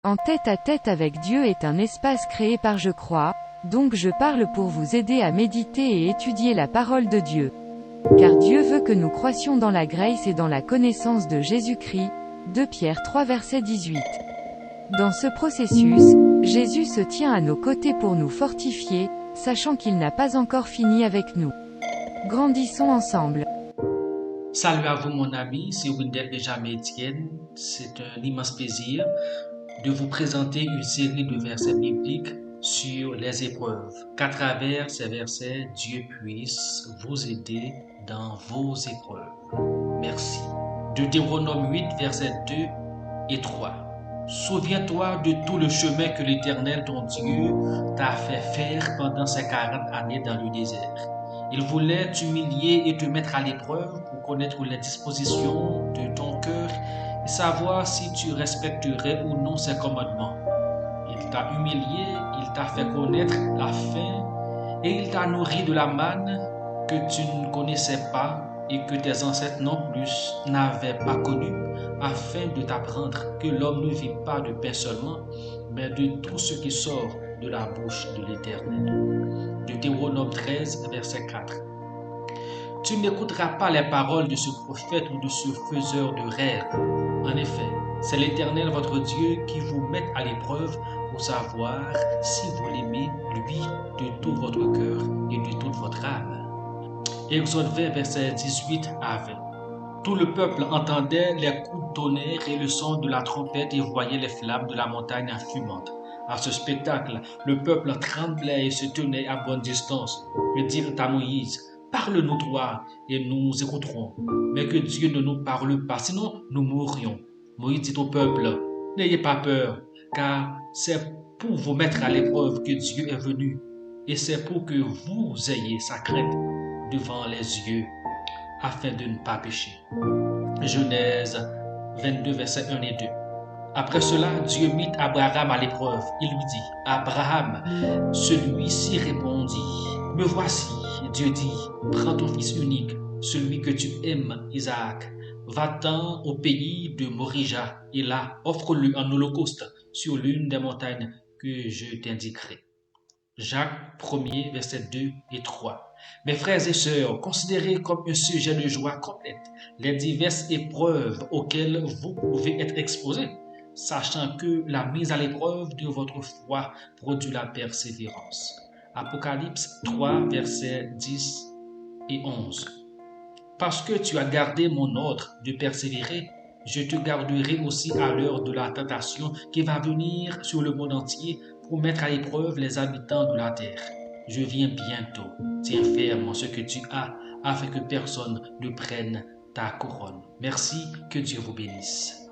En tête-à-tête avec Dieu est un espace créé par Je crois, donc je parle pour vous aider à méditer et étudier la parole de Dieu. Car Dieu veut que nous croissions dans la grâce et dans la connaissance de Jésus-Christ. 2 Pierre 3 verset 18. Dans ce processus, Jésus se tient à nos côtés pour nous fortifier, sachant qu'il n'a pas encore fini avec nous. Grandissons ensemble. Salut à vous mon ami, c'est Wendell Benjamin Etienne. C'est un immense plaisir de vous présenter une série de versets bibliques sur les épreuves. Qu'à travers ces versets, Dieu puisse vous aider dans vos épreuves. Merci. Deutéronome 8, versets 2 et 3. Souviens-toi de tout le chemin que l'Éternel, ton Dieu, t'a fait faire pendant ces 40 années dans le désert. Il voulait t'humilier et te mettre à l'épreuve pour connaître les dispositions de ton cœur et savoir si tu respecterais ou non ses commandements. Il t'a humilié, il t'a fait connaître la faim et il t'a nourri de la manne que tu ne connaissais pas et que tes ancêtres non plus n'avaient pas connue, afin de t'apprendre que l'homme ne vit pas de pain seulement, mais de tout ce qui sort de la bouche de l'Éternel. Deutéronome 13, verset 4. Tu n'écouteras pas les paroles de ce prophète ou de ce faiseur de rêves. En effet, c'est l'Éternel votre Dieu qui vous met à l'épreuve pour savoir si vous l'aimez, lui, de tout votre cœur et de toute votre âme. Exode 20, verset 18 à 20. Tout le peuple entendait les coups de tonnerre et le son de la trompette et voyait les flammes de la montagne fumante. À ce spectacle, le peuple tremblait et se tenait à bonne distance. Ils dirent à Moïse, « Parle-nous toi, et nous écouterons. Mais que Dieu ne nous parle pas, sinon nous mourrions. » Moïse dit au peuple, « N'ayez pas peur, car c'est pour vous mettre à l'épreuve que Dieu est venu, et c'est pour que vous ayez sa crainte devant les yeux, afin de ne pas pécher. » Genèse 22, versets 1 et 2. Après cela, Dieu mit Abraham à l'épreuve. Il lui dit, « Abraham » Celui-ci répondit, « Me voici. » Dieu dit, « Prends ton fils unique, celui que tu aimes, Isaac. Va-t'en au pays de Morija, et là, offre-le en holocauste sur l'une des montagnes que je t'indiquerai. » Jacques 1er, versets 2 et 3. Mes frères et sœurs, considérez comme un sujet de joie complète les diverses épreuves auxquelles vous pouvez être exposés, sachant que la mise à l'épreuve de votre foi produit la persévérance. Apocalypse 3, versets 10 et 11. Parce que tu as gardé mon ordre de persévérer, je te garderai aussi à l'heure de la tentation qui va venir sur le monde entier pour mettre à l'épreuve les habitants de la terre. Je viens bientôt. Tiens ferme ce que tu as, afin que personne ne prenne ta couronne. Merci, que Dieu vous bénisse.